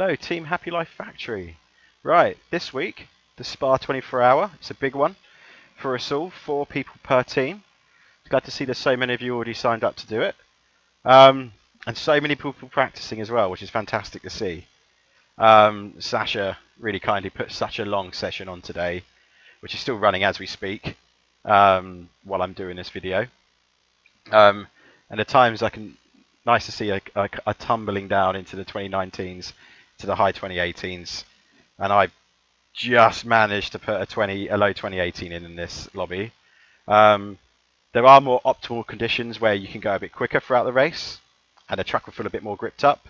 Hello Team Happy Life Factory. Right, this week, the Spa 24 hour, it's a big one for us all, 4 people per team. Glad to see there's so many of you already signed up to do it. And so many people practicing as well, which is fantastic to see. Sasha really kindly put such a long session on today, which is still running as we speak, while I'm doing this video. And at times nice to see a tumbling down into the 2019s, to the high 2018s, and I just managed to put a low 2018 in this lobby. There are more optimal conditions where you can go a bit quicker throughout the race, and the track will feel a bit more gripped up.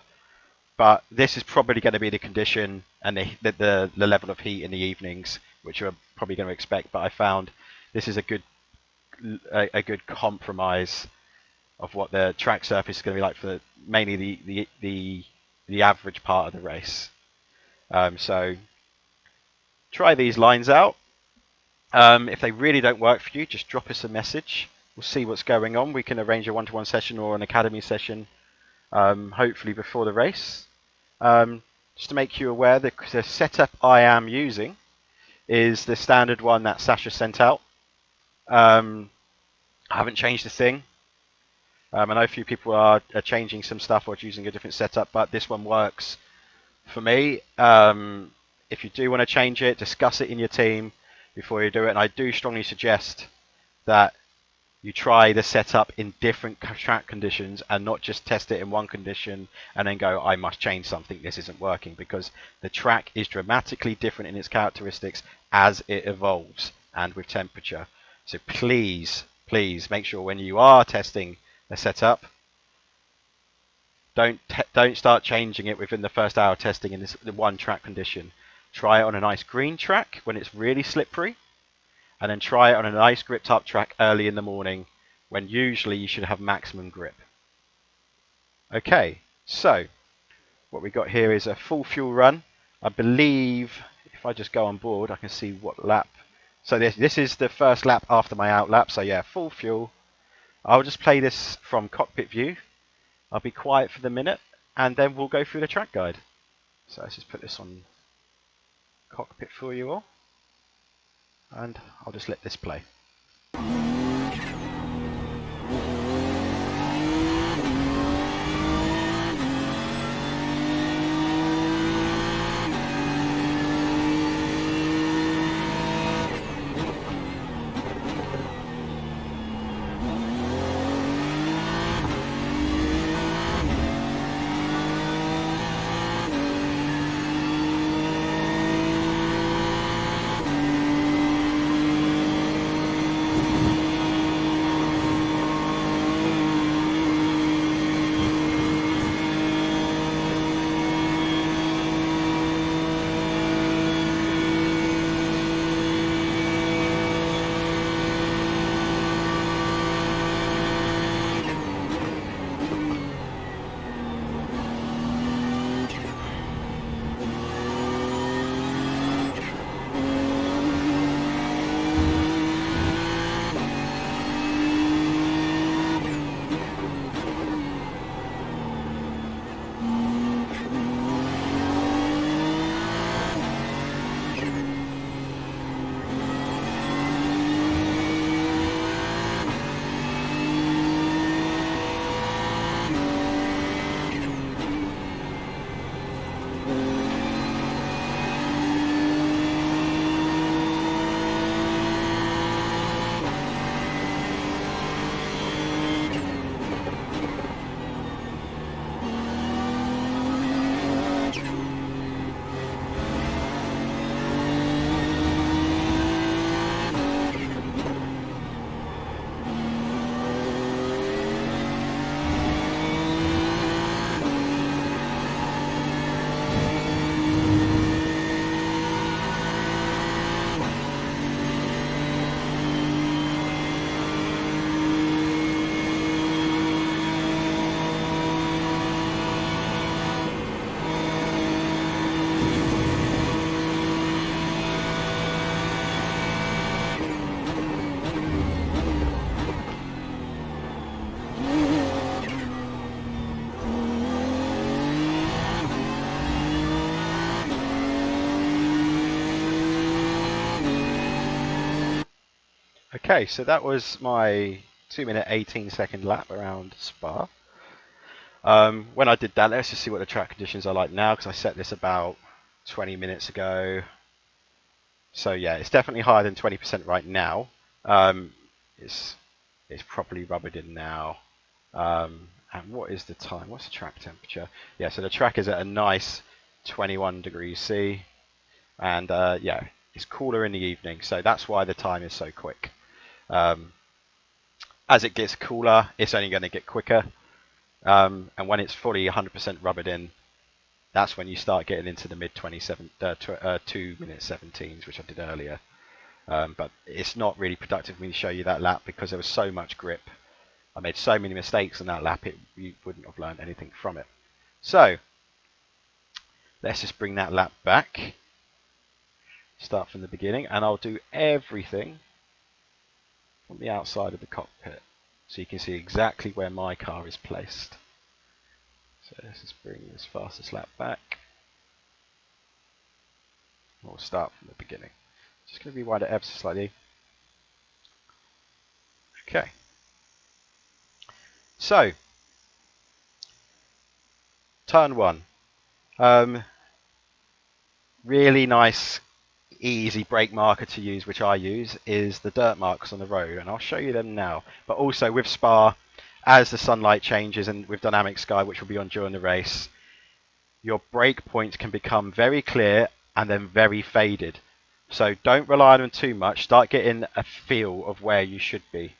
But this is probably going to be the condition and the level of heat in the evenings, which you're probably going to expect. But I found this is a good compromise of what the track surface is going to be like for mainly the average part of the race. So try these lines out. If they really don't work for you, just drop us a message. We'll see what's going on. We can arrange a one-to-one session or an academy session, hopefully before the race. Just to make you aware, the setup I am using is the standard one that Sasha sent out. I haven't changed a thing. I know a few people are changing some stuff or using a different setup, but this one works for me. If you do want to change it, discuss it in your team before you do it. And I do strongly suggest that you try the setup in different track conditions and not just test it in one condition and then go, I must change something, this isn't working, because the track is dramatically different in its characteristics as it evolves and with temperature. So please make sure when you are testing a setup, don't start changing it within the first hour of testing in the one track condition. Try it on a nice green track when it's really slippery, and then try it on a nice gripped up track early in the morning when usually you should have maximum grip. Okay, so what we got here is a full fuel run. I believe if I just go on board, I can see what lap. So this is the first lap after my out lap. So yeah, full fuel. I'll just play this from cockpit view. I'll be quiet for the minute, and then we'll go through the track guide. So let's just put this on cockpit for you all, and I'll just let this play. Okay, so that was my 2-minute 18-second lap around Spa. When I did that, let's just see what the track conditions are like now, because I set this about 20 minutes ago. So yeah, it's definitely higher than 20% right now. It's properly rubbered in now. And what is the time? What's the track temperature? Yeah, so the track is at a nice 21 degrees C. And yeah, it's cooler in the evening, so that's why the time is so quick. As it gets cooler, it's only going to get quicker. And when it's fully 100% rubbered in, that's when you start getting into the mid 2-minute 17s, which I did earlier. But it's not really productive for me to show you that lap because there was so much grip. I made so many mistakes in that lap, you wouldn't have learned anything from it. So let's just bring that lap back. Start from the beginning, and I'll do everything from the outside of the cockpit, so you can see exactly where my car is placed. So let's just bring this fastest lap back. We'll start from the beginning. Just going to rewind it ever so slightly. Okay. So, turn 1. Really nice, easy brake marker to use, which I use, is the dirt marks on the road, and I'll show you them now. But also with Spa, as the sunlight changes, and with dynamic sky, which will be on during the race, your brake points can become very clear and then very faded. So don't rely on them too much. Start getting a feel of where you should be.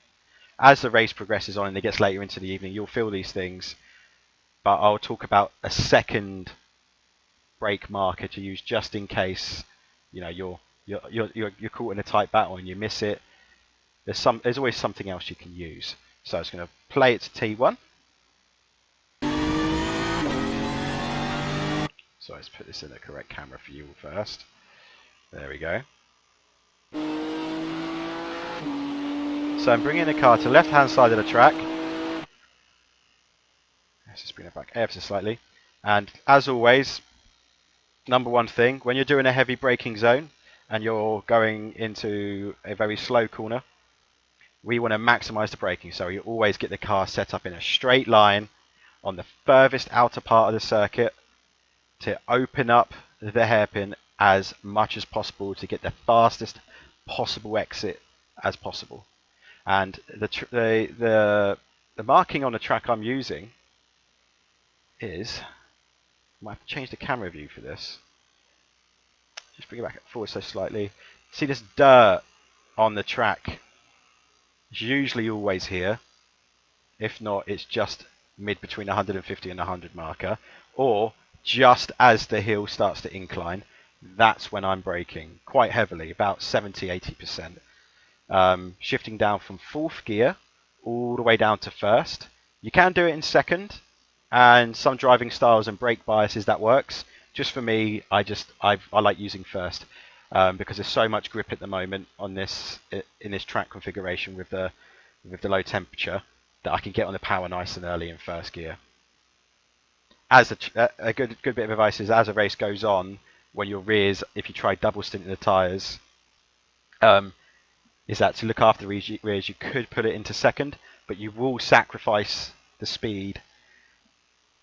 As the race progresses on and it gets later into the evening, you'll feel these things. But I'll talk about a second brake marker to use just in case, you know, you're caught in a tight battle and you miss it. There's always something else you can use. So it's going to play it to T1. So let's put this in the correct camera for you first. There we go. So I'm bringing the car to the left-hand side of the track. Let's just bring it back ever so slightly. And as always, number one thing, when you're doing a heavy braking zone and you're going into a very slow corner, we want to maximize the braking. So you always get the car set up in a straight line on the furthest outer part of the circuit to open up the hairpin as much as possible to get the fastest possible exit as possible. And the marking on the track I'm using is, I might have to change the camera view for this. Just bring it back forward so slightly. See this dirt on the track? It's usually always here. If not, it's just mid between 150 and 100 marker, or just as the hill starts to incline. That's when I'm braking quite heavily, about 70-80%. Shifting down from fourth gear all the way down to first. You can do it in second, and some driving styles and brake biases that works. Just for me, I like using first because there's so much grip at the moment on this in this track configuration with the low temperature that I can get on the power nice and early in first gear. As a good bit of advice is, as a race goes on, when your rears, if you try double stinting the tyres, is that to look after the rears, you could put it into second, but you will sacrifice the speed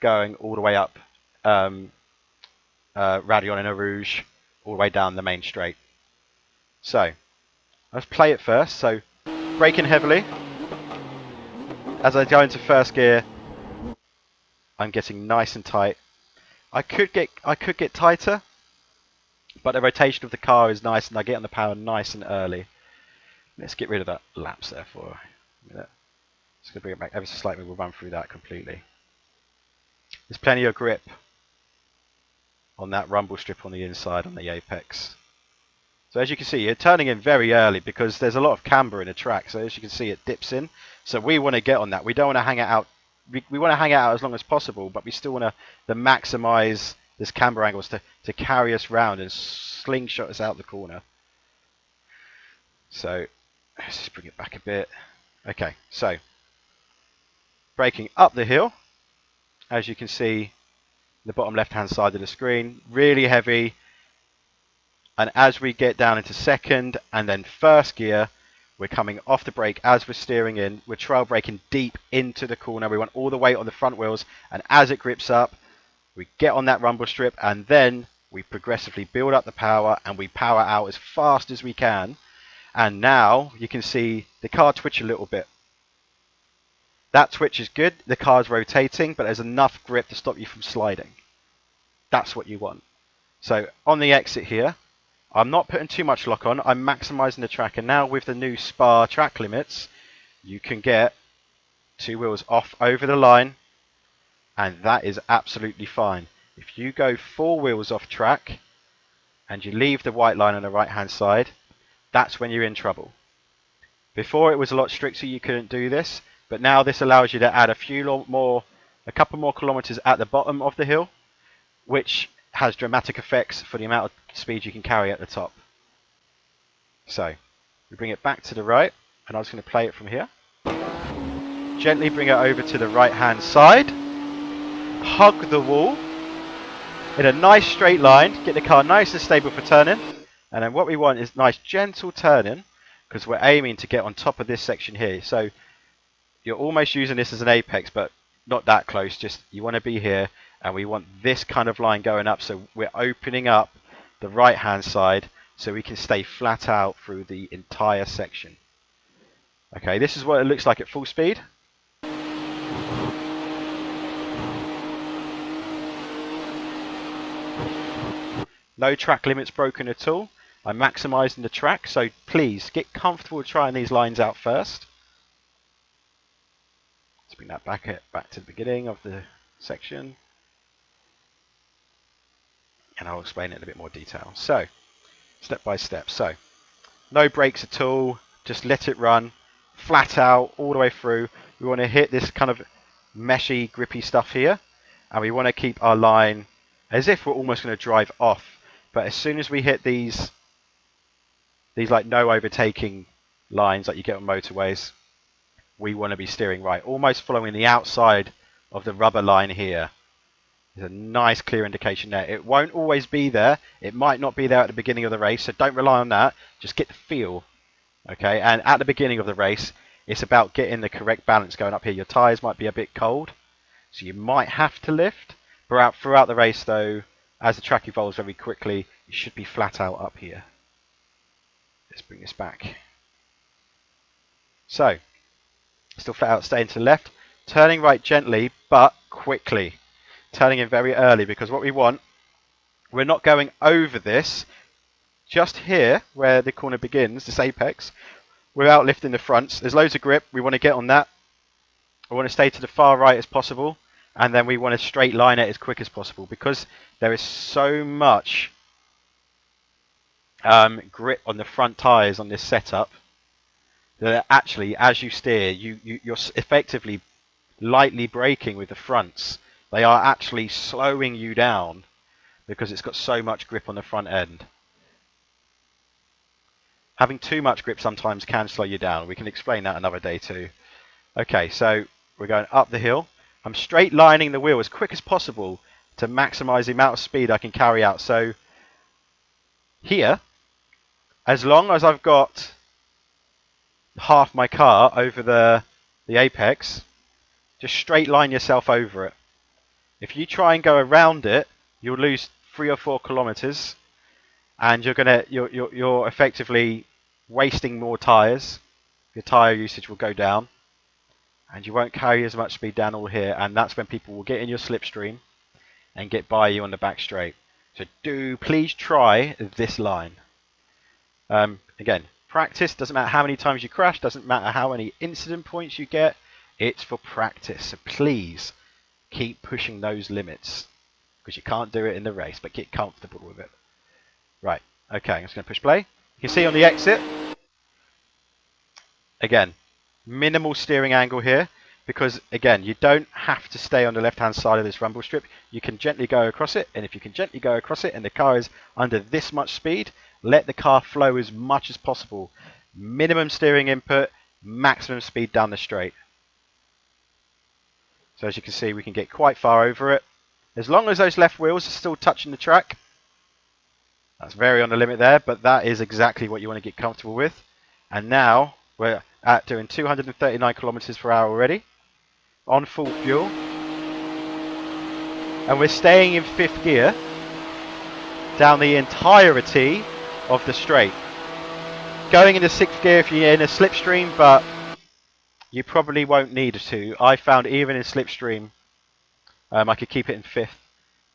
going all the way up Radion and Rouge, all the way down the main straight. So let's play it first. So braking heavily. As I go into first gear, I'm getting nice and tight. I could get tighter, but the rotation of the car is nice, and I get on the power nice and early. Let's get rid of that lapse there for a minute. Just going to bring it back ever so slightly. We'll run through that completely. There's plenty of grip on that rumble strip on the inside on the apex. So as you can see, you're turning in very early because there's a lot of camber in the track. So as you can see, it dips in. So we want to get on that. We don't want to hang it out. We want to hang it out as long as possible, but we still want to maximize this camber angles to carry us round and slingshot us out the corner. So let's just bring it back a bit. Okay, so braking up the hill, as you can see, the bottom left-hand side of the screen, really heavy. And as we get down into second and then first gear, We're coming off the brake as we're steering in. We're trail braking deep into the corner. We want all the weight on the front wheels. And as it grips up, we get on that rumble strip, and then we progressively build up the power and we power out as fast as we can. And now you can see the car twitch a little bit. That twitch is good. The car's rotating, but there's enough grip to stop you from sliding. That's what you want. So on the exit here, I'm not putting too much lock on. I'm maximizing the track. And now with the new Spa track limits, you can get 2 wheels off over the line. And that is absolutely fine. If you go 4 wheels off track and you leave the white line on the right hand side, that's when you're in trouble. Before it was a lot stricter, you couldn't do this, but now this allows you to add a couple more kilometers at the bottom of the hill, which has dramatic effects for the amount of speed you can carry at the top. So we bring it back to the right, and I'm just going to play it from here. Gently bring it over to the right hand side, hug the wall in a nice straight line, get the car nice and stable for turning, and then what we want is nice gentle turning, because we're aiming to get on top of this section here. So you're almost using this as an apex, but not that close. Just you want to be here, and we want this kind of line going up. So we're opening up the right hand side so we can stay flat out through the entire section. Okay, this is what it looks like at full speed. No track limits broken at all. I'm maximizing the track, so please get comfortable trying these lines out first. Let's bring that back to the beginning of the section, and I'll explain it in a bit more detail. So, step by step. So, no brakes at all, just let it run, flat out, all the way through. We want to hit this kind of meshy, grippy stuff here, and we want to keep our line as if we're almost going to drive off. But as soon as we hit these like no overtaking lines like you get on motorways, we want to be steering right, almost following the outside of the rubber line here. There's a nice clear indication there. It won't always be there. It might not be there at the beginning of the race, so don't rely on that. Just get the feel, okay? And at the beginning of the race, it's about getting the correct balance going up here. Your tyres might be a bit cold, so you might have to lift. But throughout the race, though, as the track evolves very quickly, you should be flat out up here. Let's bring this back. So, still flat out, staying to the left, turning right gently, but quickly. Turning in very early, because what we want, we're not going over this, just here, where the corner begins, this apex, without lifting the fronts. There's loads of grip, we want to get on that. We want to stay to the far right as possible, and then we want to straight line it as quick as possible, because there is so much grip on the front tyres on this setup that actually, as you steer, you're effectively lightly braking with the fronts. They are actually slowing you down because it's got so much grip on the front end. Having too much grip sometimes can slow you down. We can explain that another day too. Okay, so we're going up the hill. I'm straight lining the wheel as quick as possible to maximize the amount of speed I can carry out. So here, as long as I've got half my car over the apex, just straight line yourself over it. If you try and go around it, you'll lose 3 or 4 kilometers, and you're effectively wasting more tires. Your tire usage will go down, and you won't carry as much speed down all here, and that's when people will get in your slipstream and get by you on the back straight. So please try this line. Again, practice, doesn't matter how many times you crash, doesn't matter how many incident points you get, it's for practice. So please keep pushing those limits, because you can't do it in the race, but get comfortable with it. Right, okay, I'm just going to push play. You can see on the exit, again, minimal steering angle here, because again, you don't have to stay on the left hand side of this rumble strip. You can gently go across it, and if you can gently go across it and the car is under this much speed, let the car flow as much as possible. Minimum steering input, maximum speed down the straight. So as you can see, we can get quite far over it. As long as those left wheels are still touching the track, that's very on the limit there, but that is exactly what you want to get comfortable with. And now We're at doing 239 kilometers per hour already, on full fuel. And we're staying in 5th gear down the entirety of the straight. Going into 6th gear if you're in a slipstream, but you probably won't need to. I found even in slipstream, I could keep it in 5th.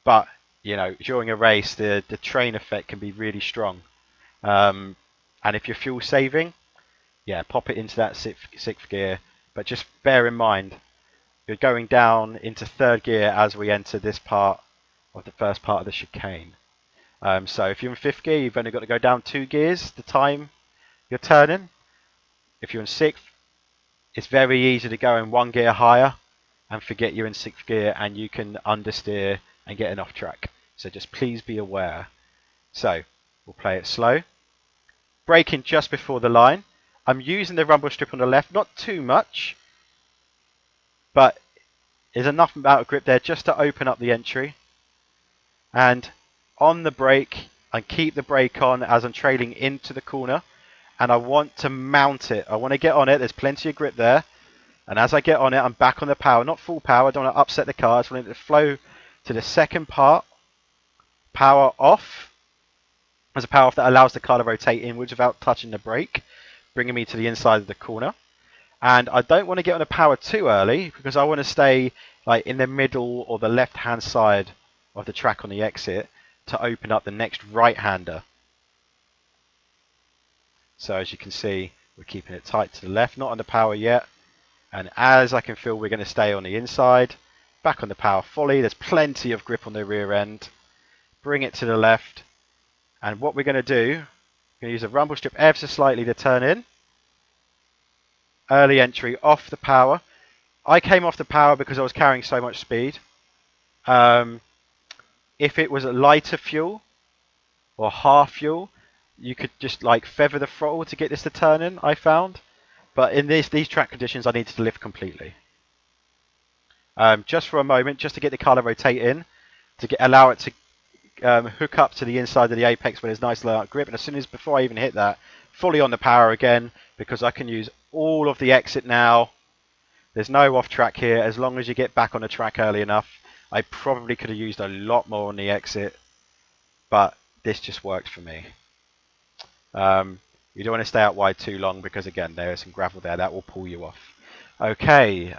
But, you know, during a race, the train effect can be really strong. And if you're fuel saving, yeah, pop it into that 6th gear. But just bear in mind, you're going down into 3rd gear as we enter this part of the first part of the chicane. So if you're in 5th gear, you've only got to go down 2 gears the time you're turning. If you're in 6th, it's very easy to go in 1 gear higher and forget you're in 6th gear, and you can understeer and get an off track. So just please be aware. So we'll play it slow. Braking just before the line. I'm using the rumble strip on the left, not too much, but there's enough amount of grip there just to open up the entry. And on the brake, I keep the brake on as I'm trailing into the corner, and I want to mount it. I want to get on it. There's plenty of grip there. And as I get on it, I'm back on the power, not full power. I don't want to upset the car. I just want it to flow to the second part. Power off. There's a power off that allows the car to rotate inwards without touching the brake, bringing me to the inside of the corner. And I don't want to get on the power too early because I want to stay like in the middle or the left-hand side of the track on the exit to open up the next right-hander. So as you can see, we're keeping it tight to the left, not on the power yet. And as I can feel, we're going to stay on the inside. Back on the power fully. There's plenty of grip on the rear end. Bring it to the left. And what we're going to do, we're going to use a rumble strip ever so slightly to turn in. Early entry off the power. I came off the power because I was carrying so much speed. If it was a lighter fuel or half fuel, you could just like feather the throttle to get this to turn in, I found. But in these track conditions, I needed to lift completely. Just for a moment, just to get the car to rotate in, to allow it to hook up to the inside of the apex where there's nice low grip. And as soon as, before I even hit that, fully on the power again, because I can use all of the exit now. There's no off track here. As long as you get back on the track early enough, I probably could have used a lot more on the exit, but this just worked for me. You don't want to stay out wide too long because, again, there is some gravel there that will pull you off. Okay,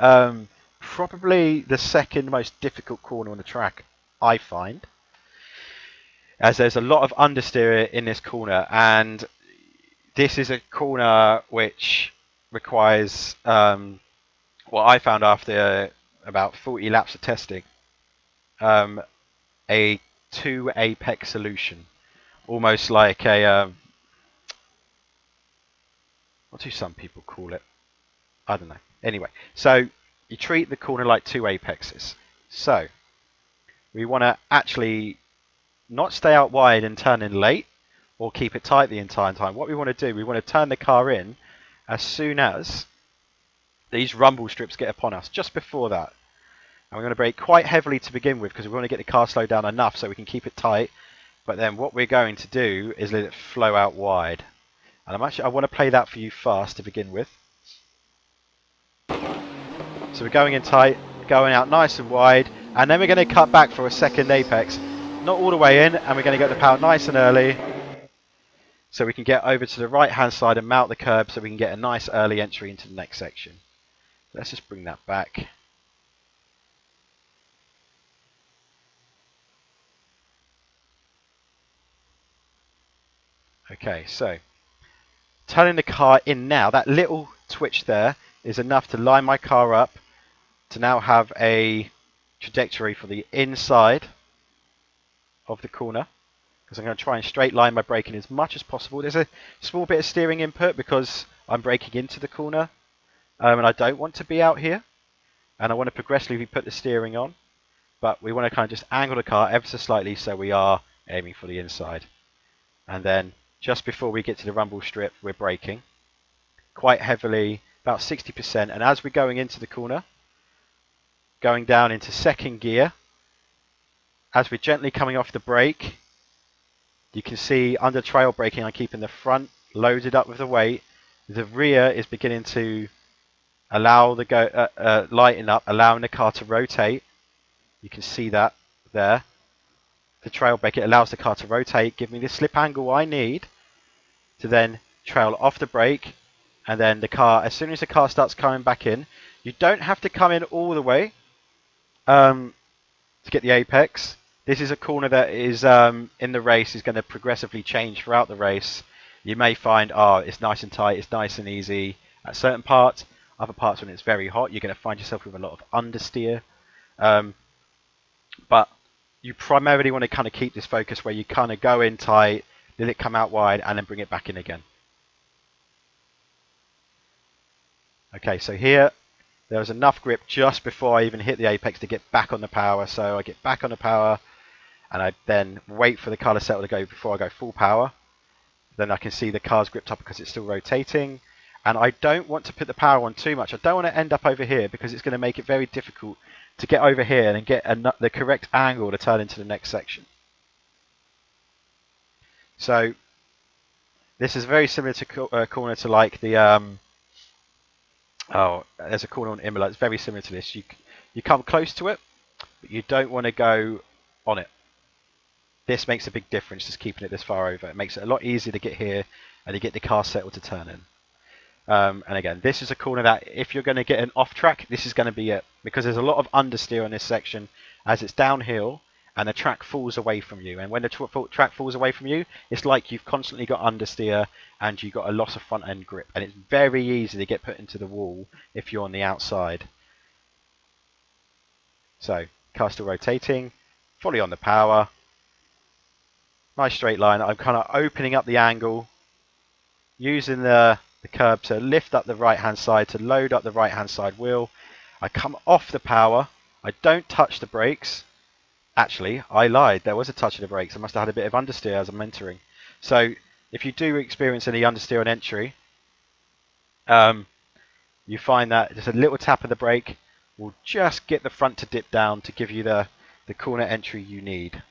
probably the second most difficult corner on the track, I find, as there's a lot of understeer in this corner, and this is a corner which requires what I found after about 40 laps of testing, a 2 apex solution, almost like a what do some people call it? I don't know. Anyway, so you treat the corner like 2 apexes. So we want to actually not stay out wide and turn in late, or keep it tight the entire time. What we want to do, we want to turn the car in as soon as these rumble strips get upon us, just before that. And we're going to brake quite heavily to begin with because we want to get the car slowed down enough so we can keep it tight. But then what we're going to do is let it flow out wide. And I want to play that for you fast to begin with. So we're going in tight, going out nice and wide, and then we're going to cut back for a second apex. Not all the way in, and we're going to get the power nice and early so we can get over to the right hand side and mount the curb so we can get a nice early entry into the next section. Let's just bring that back. Okay, so turning the car in now, that little twitch there is enough to line my car up to now have a trajectory for the inside of the corner, because I'm going to try and straight line my braking as much as possible. There's a small bit of steering input because I'm braking into the corner, and I don't want to be out here, and I want to progressively put the steering on, but we want to kind of just angle the car ever so slightly so we are aiming for the inside. And then just before we get to the rumble strip, we're braking quite heavily, about 60%, and as we're going into the corner, going down into second gear, as we're gently coming off the brake, you can see under trail braking I'm keeping the front loaded up with the weight The rear is beginning to allow the lighten up, allowing the car to rotate. You can see that there. The trail brake, it allows the car to rotate, give me the slip angle I need to then trail off the brake, and then the car, as soon as the car starts coming back in, you don't have to come in all the way to get the apex. This is a corner that is in the race is going to progressively change throughout the race. You may find, oh, it's nice and tight, it's nice and easy at certain parts. Other parts when it's very hot, you're going to find yourself with a lot of understeer. But you primarily want to kind of keep this focus where you kind of go in tight, let it come out wide, and then bring it back in again. Okay, so here there was enough grip just before I even hit the apex to get back on the power. So I get back on the power, and I then wait for the colour settle to go before I go full power. Then I can see the car's gripped up because it's still rotating. And I don't want to put the power on too much. I don't want to end up over here because it's going to make it very difficult to get over here and get the correct angle to turn into the next section. So this is very similar to corner to like the there's a corner on Imola. It's very similar to this. You come close to it, but you don't want to go on it. This makes a big difference, just keeping it this far over. It makes it a lot easier to get here and to get the car settled to turn in. And again, this is a corner that if you're going to get an off track, this is going to be it, because there's a lot of understeer on this section as it's downhill and the track falls away from you. And when the track falls away from you, it's like you've constantly got understeer and you've got a loss of front end grip. And it's very easy to get put into the wall if you're on the outside. So, car still rotating, fully on the power. Nice straight line. I'm kind of opening up the angle, using the curb to lift up the right hand side, to load up the right hand side wheel. I come off the power. I don't touch the brakes. Actually, I lied. There was a touch of the brakes. I must have had a bit of understeer as I'm entering. So if you do experience any understeer on entry, you find that just a little tap of the brake will just get the front to dip down to give you the corner entry you need,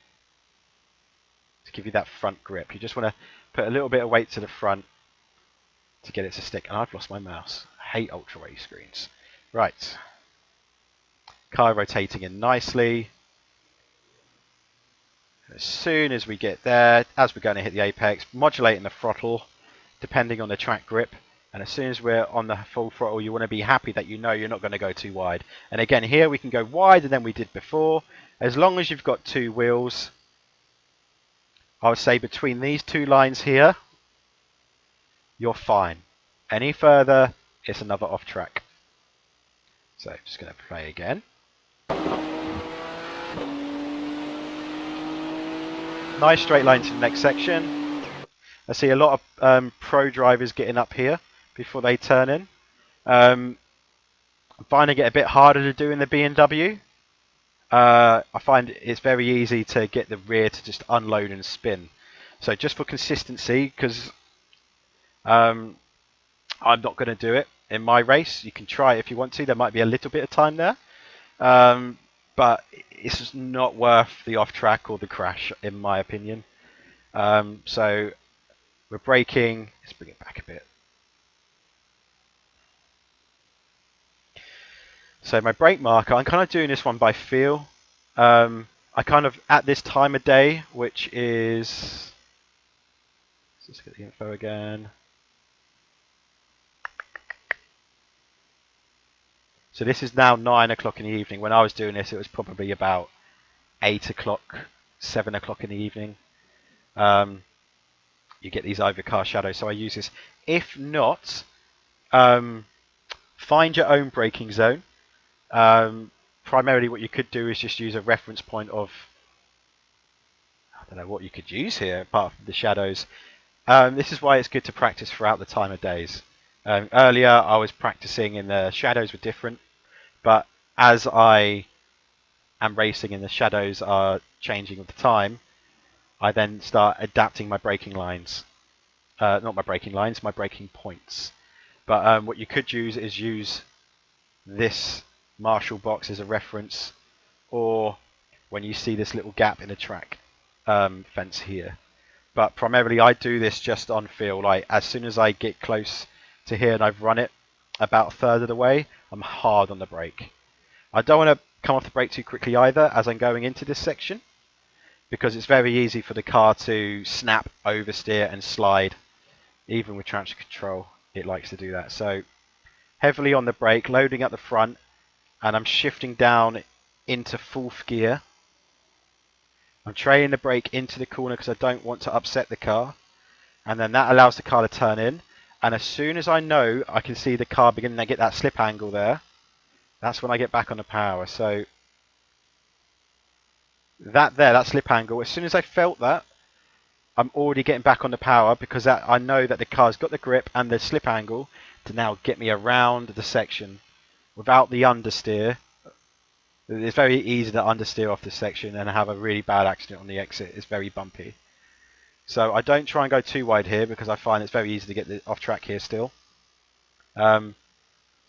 to give you that front grip. You just want to put a little bit of weight to the front to get it to stick. And I've lost my mouse. I hate ultra wide screens. Right. Car rotating in nicely. As soon as we get there, as we're going to hit the apex, modulating the throttle depending on the track grip. And as soon as we're on the full throttle, you want to be happy that you know you're not going to go too wide. And again, here we can go wider than we did before. As long as you've got two wheels, I would say between these two lines here, you're fine. Any further, it's another off track. So just going to play again. Nice straight line to the next section. I see a lot of pro drivers getting up here before they turn in. I'm finding it a bit harder to do in the BMW. I find it's very easy to get the rear to just unload and spin. So just for consistency, because I'm not going to do it in my race. You can try it if you want to. There might be a little bit of time there. But it's just not worth the off track or the crash, in my opinion. So we're braking. Let's bring it back a bit. So my brake marker, I'm kind of doing this one by feel. I kind of, at this time of day, which is, let's get the info again. So this is now 9 o'clock in the evening. When I was doing this, it was probably about 8 o'clock, 7 o'clock in the evening. You get these overcast shadows, so I use this. If not, find your own braking zone. Primarily what you could do is just use a reference point of, I don't know what you could use here apart from the shadows. This is why it's good to practice throughout the time of days. Earlier I was practicing and the shadows were different, but as I am racing and the shadows are changing with the time, I then start adapting my braking lines. Not my braking lines, my braking points. But what you could use is use this Marshall box as a reference, or when you see this little gap in the track fence here. But primarily I do this just on feel. Like as soon as I get close to here and I've run it about a third of the way, I'm hard on the brake. I don't want to come off the brake too quickly either as I'm going into this section, because it's very easy for the car to snap, oversteer and slide. Even with traction control, it likes to do that. So heavily on the brake, loading up the front, and I'm shifting down into fourth gear. I'm trailing the brake into the corner because I don't want to upset the car. And then that allows the car to turn in. And as soon as I know I can see the car beginning to get that slip angle there, that's when I get back on the power. So that slip angle, as soon as I felt that, I'm already getting back on the power, because I know that the car's got the grip and the slip angle to now get me around the section without the understeer. It's very easy to understeer off this section and have a really bad accident on the exit. It's very bumpy. So I don't try and go too wide here, because I find it's very easy to get off track here still. So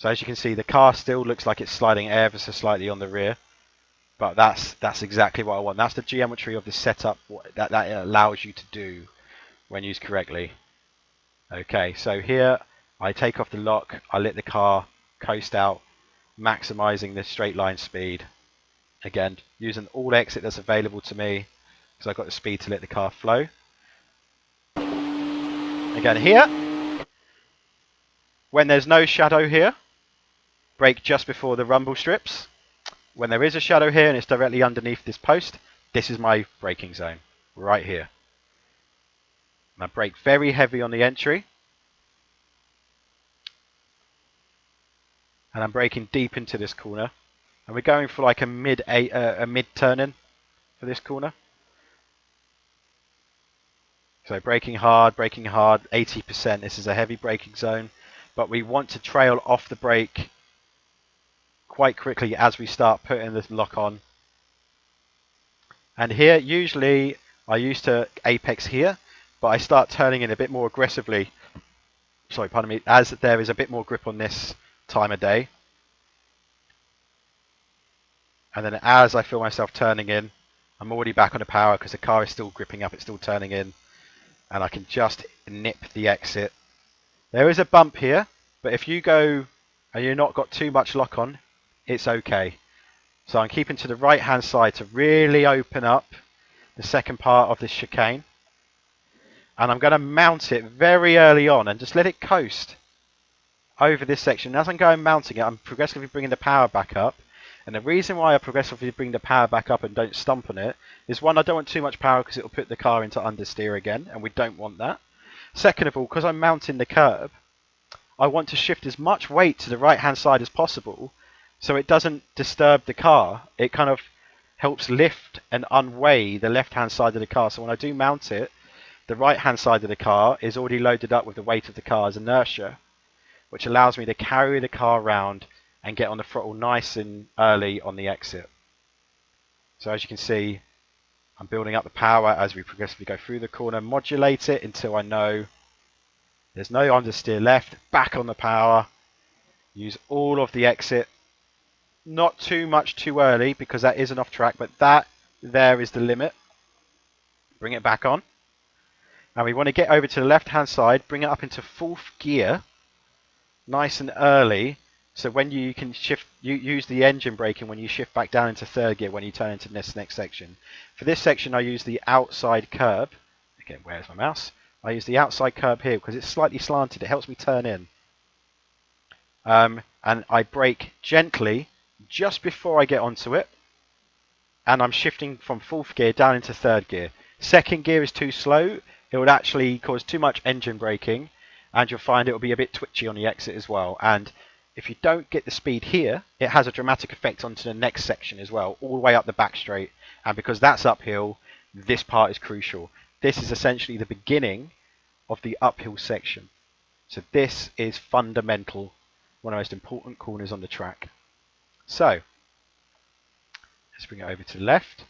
as you can see, the car still looks like it's sliding ever so slightly on the rear. But that's exactly what I want. That's the geometry of the setup that it allows you to do when used correctly. Okay, so here I take off the lock, I let the car coast out, maximizing the straight line speed. Again, using all exit that's available to me, because I've got the speed to let the car flow. Again here, when there's no shadow here, brake just before the rumble strips. When there is a shadow here and it's directly underneath this post, this is my braking zone, right here. And I brake very heavy on the entry. And I'm braking deep into this corner. And we're going for like a mid turn in for this corner. So braking hard, 80%. This is a heavy braking zone. But we want to trail off the brake quite quickly as we start putting the lock on. And here, usually, I used to apex here, but I start turning in a bit more aggressively. Sorry, pardon me, as there is a bit more grip on this time of day. And then as I feel myself turning in, I'm already back on the power because the car is still gripping up, it's still turning in. And I can just nip the exit. There is a bump here, but if you go and you're not got too much lock on, it's okay. So I'm keeping to the right hand side to really open up the second part of this chicane. And I'm going to mount it very early on and just let it coast over this section. As I'm going mounting it, I'm progressively bringing the power back up. And the reason why I progressively bring the power back up and don't stump on it is, one, I don't want too much power because it will put the car into understeer again, and we don't want that. Second of all, because I'm mounting the curb, I want to shift as much weight to the right hand side as possible so it doesn't disturb the car. It kind of helps lift and unweigh the left hand side of the car. So when I do mount it, the right hand side of the car is already loaded up with the weight of the car's inertia, which allows me to carry the car around and get on the throttle nice and early on the exit. So as you can see, I'm building up the power as we progressively go through the corner, modulate it until I know there's no understeer left, back on the power, use all of the exit, not too much too early because that isn't off track, but that there is the limit. Bring it back on. And we want to get over to the left hand side, bring it up into fourth gear, nice and early. So when you can shift, you use the engine braking when you shift back down into third gear when you turn into this next section. For this section, I use the outside curb. Again, where's my mouse? I use the outside curb here because it's slightly slanted. It helps me turn in. And I brake gently just before I get onto it. And I'm shifting from fourth gear down into third gear. Second gear is too slow. It would actually cause too much engine braking, and you'll find it will be a bit twitchy on the exit as well. And if you don't get the speed here, it has a dramatic effect onto the next section as well, all the way up the back straight. And because that's uphill, this part is crucial. This is essentially the beginning of the uphill section. So this is fundamental, one of the most important corners on the track. So let's bring it over to the left.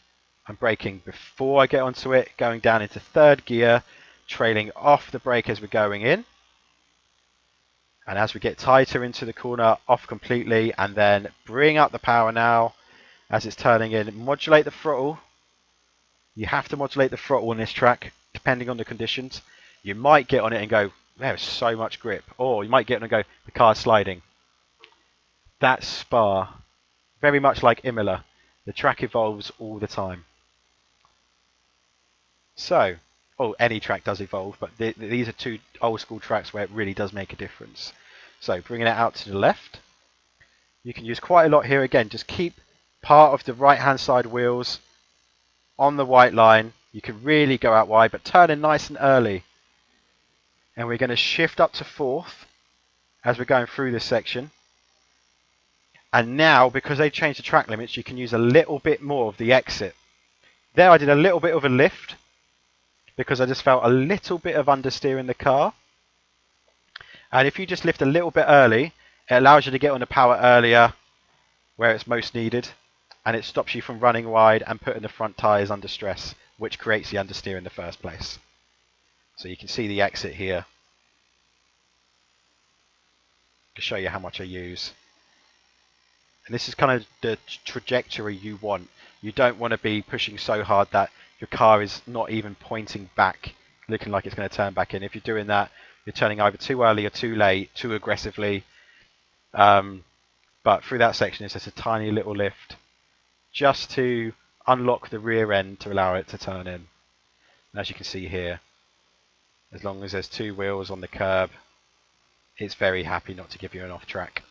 I'm braking before I get onto it, going down into third gear, trailing off the brake as we're going in. And as we get tighter into the corner, off completely, and then bring up the power now as it's turning in. Modulate the throttle. You have to modulate the throttle on this track, depending on the conditions. You might get on it and go, There's so much grip. Or you might get and go, the car's sliding. That's Spa. Very much like Imola. The track evolves all the time. So, any track does evolve, but these are two old school tracks where it really does make a difference. So, bringing it out to the left. You can use quite a lot here again. Just keep part of the right hand side wheels on the white line. You can really go out wide, but turn in nice and early. And we're going to shift up to fourth as we're going through this section. And now, because they changed the track limits, you can use a little bit more of the exit. There I did a little bit of a lift because I just felt a little bit of understeer in the car. And if you just lift a little bit early, it allows you to get on the power earlier where it's most needed. And it stops you from running wide and putting the front tyres under stress, which creates the understeer in the first place. So you can see the exit here to show you how much I use. And this is kind of the trajectory you want. You don't want to be pushing so hard that your car is not even pointing back, looking like it's going to turn back in. If you're doing that, you're turning either too early or too late, too aggressively. But through that section, it's just a tiny little lift just to unlock the rear end to allow it to turn in. And as you can see here, as long as there's two wheels on the curb, it's very happy not to give you an off track.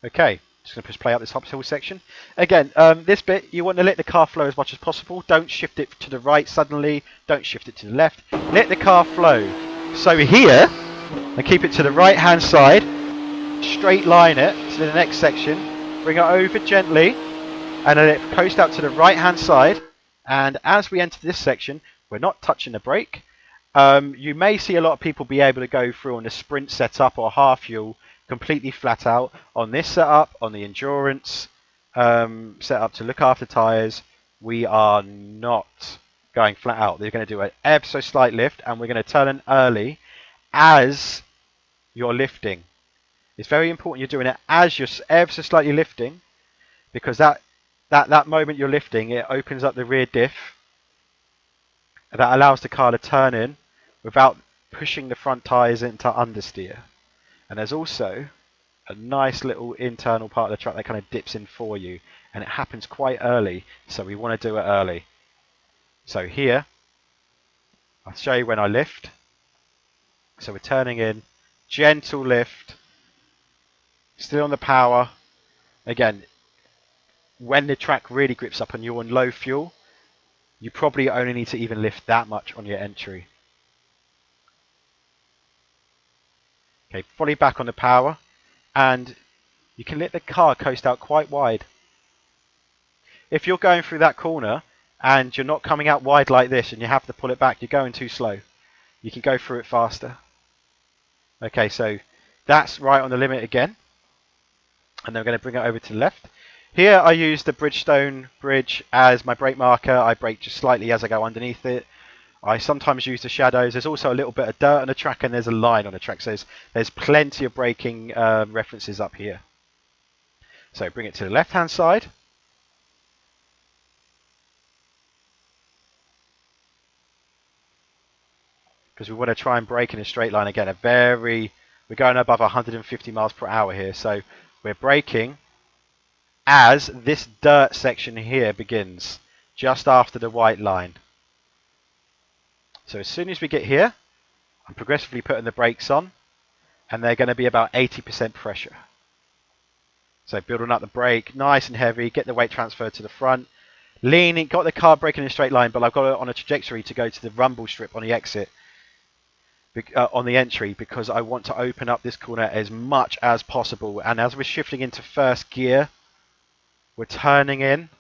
Okay, just going to push play up this hill section. Again, this bit, you want to let the car flow as much as possible. Don't shift it to the right suddenly. Don't shift it to the left. Let the car flow. So here, and keep it to the right hand side. Straight line it to the next section. Bring it over gently. And then it coast out to the right hand side. And as we enter this section, we're not touching the brake. You may see a lot of people be able to go through on the sprint setup or half fuel completely flat out. On this setup, on the endurance setup to look after tyres, we are not going flat out. They're going to do an ever so slight lift, and we're going to turn in early as you're lifting. It's very important you're doing it as you're ever so slightly lifting, because that moment you're lifting, it opens up the rear diff. That allows the car to turn in without pushing the front tyres into understeer. And there's also a nice little internal part of the track that kind of dips in for you, and it happens quite early, so we want to do it early. So here, I'll show you when I lift. So we're turning in, gentle lift, still on the power. Again, when the track really grips up and you're on low fuel, you probably only need to even lift that much on your entry. Okay, fully back on the power, and you can let the car coast out quite wide. If you're going through that corner and you're not coming out wide like this and you have to pull it back, you're going too slow. You can go through it faster. Okay, so that's right on the limit again. And then we're going to bring it over to the left. Here I use the Bridgestone bridge as my brake marker. I brake just slightly as I go underneath it. I sometimes use the shadows. There's also a little bit of dirt on the track, and there's a line on the track. So there's plenty of braking references up here. So bring it to the left hand side. Because we want to try and brake in a straight line again. We're going above 150 miles per hour here. So we're braking as this dirt section here begins, just after the white line. So as soon as we get here, I'm progressively putting the brakes on, and they're going to be about 80% pressure. So building up the brake, nice and heavy, get the weight transferred to the front, leaning, got the car braking in a straight line, but I've got it on a trajectory to go to the rumble strip on the exit, on the entry, because I want to open up this corner as much as possible. And as we're shifting into first gear, we're turning in,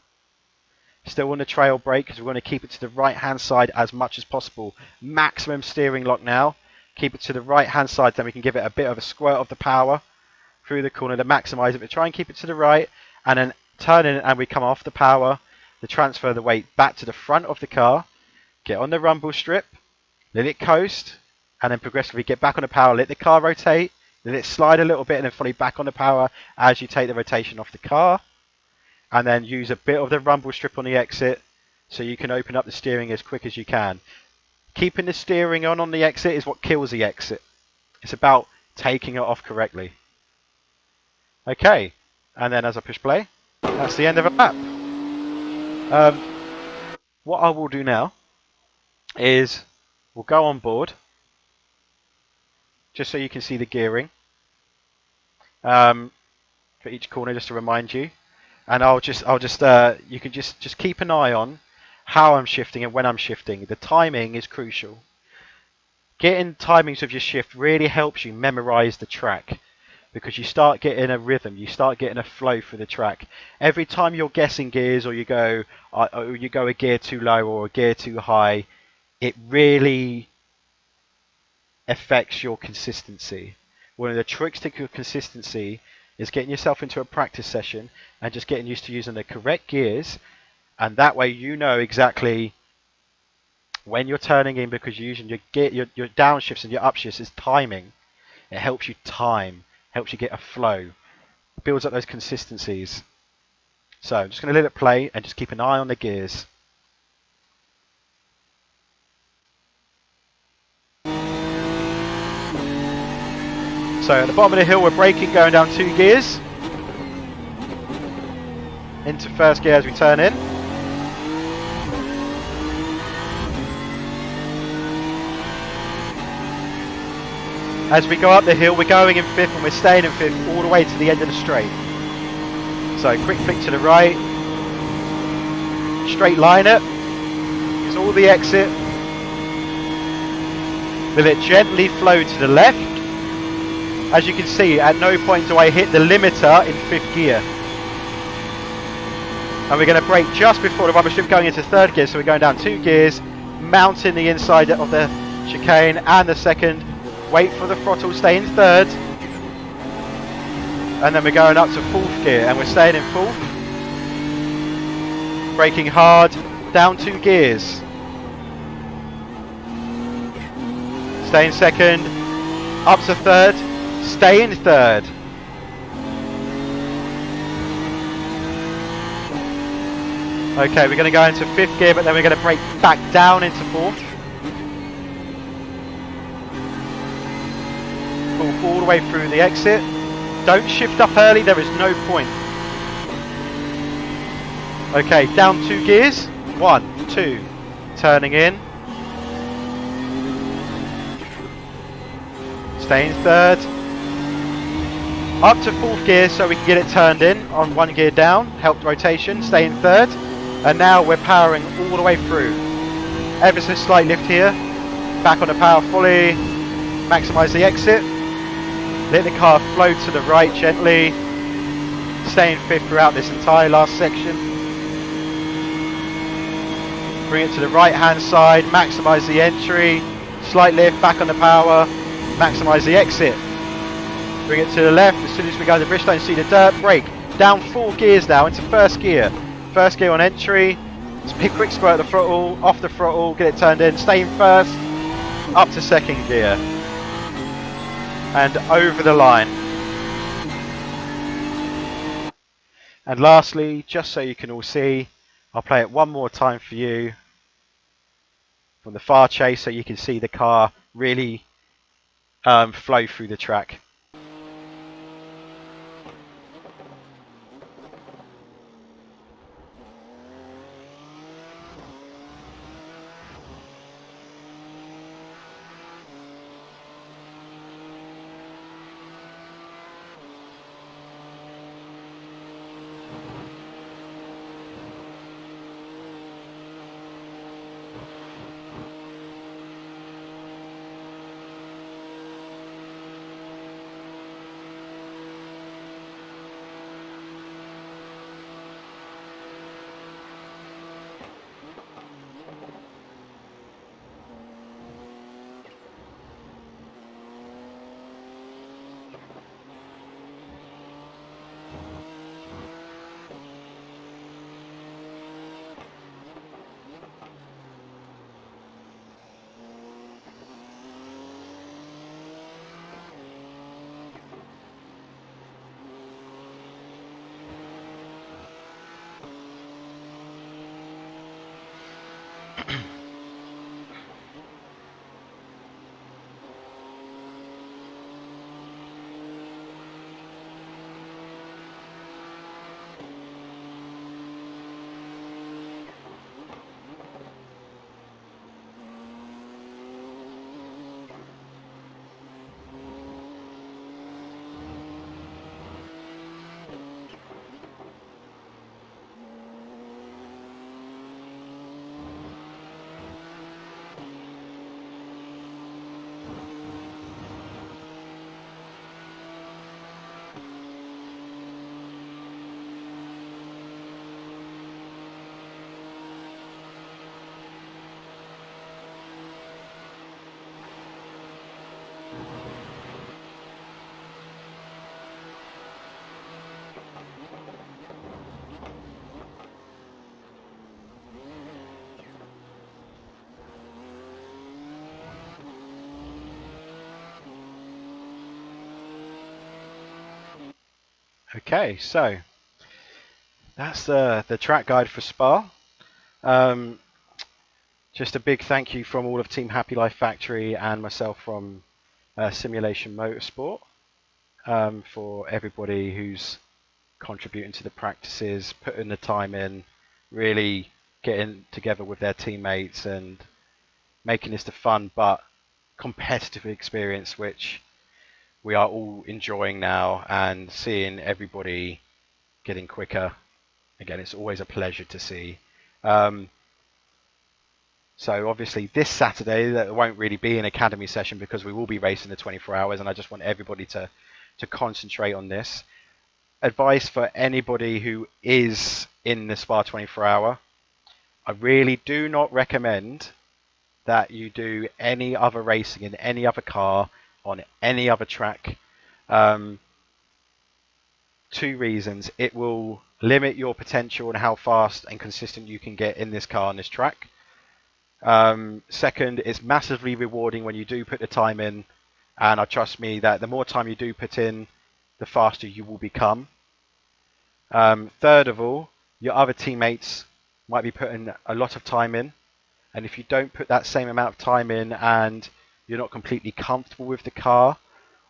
still on the trail brake, because we want to keep it to the right hand side as much as possible. Maximum steering lock now. Keep it to the right hand side, then we can give it a bit of a squirt of the power through the corner to maximize it. But try and keep it to the right, and then turn in, and we come off the power to transfer the weight back to the front of the car. Get on the rumble strip, let it coast, and then progressively get back on the power. Let the car rotate, let it slide a little bit, and then fully back on the power as you take the rotation off the car. And then use a bit of the rumble strip on the exit so you can open up the steering as quick as you can. Keeping the steering on the exit is what kills the exit. It's about taking it off correctly. Okay, and then as I push play, that's the end of a lap. What I will do now is we'll go on board, just so you can see the gearing for each corner, just to remind you. And you can just keep an eye on how I'm shifting and when I'm shifting. The timing is crucial. Getting timings of your shift really helps you memorize the track, because you start getting a rhythm, you start getting a flow for the track. Every time you're guessing gears, or you go a gear too low or a gear too high, it really affects your consistency. One of the tricks to your consistency is getting yourself into a practice session and just getting used to using the correct gears, and that way you know exactly when you're turning in, because you're using your downshifts and your upshifts is timing. It helps you time, helps you get a flow, builds up those consistencies. So I'm just going to let it play and just keep an eye on the gears. So at the bottom of the hill we're braking, going down 2 gears. Into first gear as we turn in. As we go up the hill, we're going in 5th and we're staying in 5th all the way to the end of the straight. So quick flick to the right. Straight line it. Use all the exit. Let it gently flow to the left. As you can see, at no point do I hit the limiter in 5th gear. And we're going to brake just before the rubber strip, going into 3rd gear, so we're going down 2 gears, mounting the inside of the chicane and the 2nd, wait for the throttle, stay in 3rd, and then we're going up to 4th gear, and we're staying in 4th, braking hard, down 2 gears, stay in 2nd, up to 3rd, stay in 3rd. Okay, we're going to go into 5th gear, but then we're going to brake back down into 4th. Pull all the way through the exit. Don't shift up early, there is no point. Okay, down 2 gears. 1, 2. Turning in. Stay in 3rd. Up to 4th gear so we can get it turned in on 1 gear down. Help rotation. Stay in 3rd. And now we're powering all the way through. Ever so slight lift here. Back on the power fully. Maximise the exit. Let the car flow to the right gently. Stay in 5th throughout this entire last section. Bring it to the right hand side. Maximise the entry. Slight lift. Back on the power. Maximise the exit. Bring it to the left. As soon as we go to the Bristol and see the dirt, brake. Down 4 gears now into 1st gear. 1st gear on entry. Just pick quick squirt the throttle, off the throttle, get it turned in, stay in 1st, up to 2nd gear. And over the line. And lastly, just so you can all see, I'll play it one more time for you from the far chase so you can see the car really flow through the track. Okay, so that's the track guide for Spa. Um, just a big thank you from all of Team Happy Life Factory and myself from Simulation Motorsport for everybody who's contributing to the practices, putting the time in, really getting together with their teammates and making this a fun but competitive experience, which we are all enjoying now, and seeing everybody getting quicker. Again, it's always a pleasure to see. Um, so obviously this Saturday there won't really be an academy session because we will be racing the 24 hours, and I just want everybody to concentrate on this. Advice for anybody who is in the Spa 24 hour: I really do not recommend that you do any other racing in any other car on any other track. Um, Two reasons: it will limit your potential and how fast and consistent you can get in this car on this track. Second, it's massively rewarding when you do put the time in, and trust me that the more time you do put in, the faster you will become. Third of all, your other teammates might be putting a lot of time in, and if you don't put that same amount of time in and you're not completely comfortable with the car,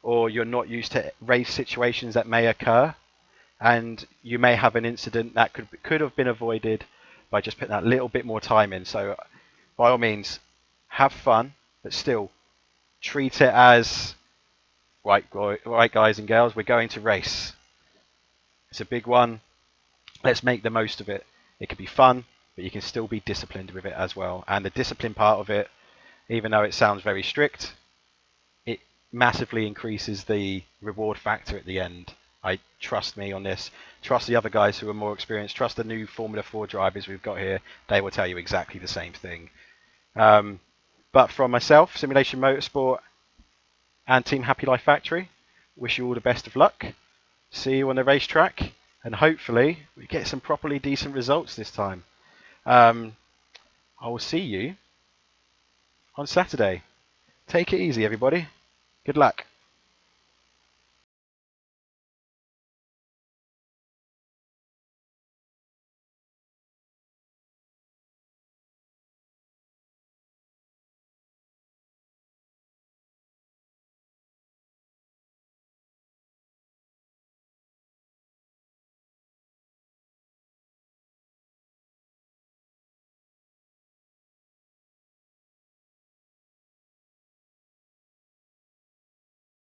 or you're not used to race situations that may occur, and you may have an incident that could have been avoided by just putting that little bit more time in. So by all means, have fun, but still treat it as right guys and girls, we're going to race. It's a big one. Let's make the most of it. It can be fun, but you can still be disciplined with it as well. And the discipline part of it, even though it sounds very strict, it massively increases the reward factor at the end. Trust me on this. Trust the other guys who are more experienced. Trust the new Formula 4 drivers we've got here. They will tell you exactly the same thing. But from myself, Simulation Motorsport, and Team Happy Life Factory, wish you all the best of luck. See you on the racetrack, and hopefully we get some properly decent results this time. I will see you on Saturday. Take it easy, everybody. Good luck.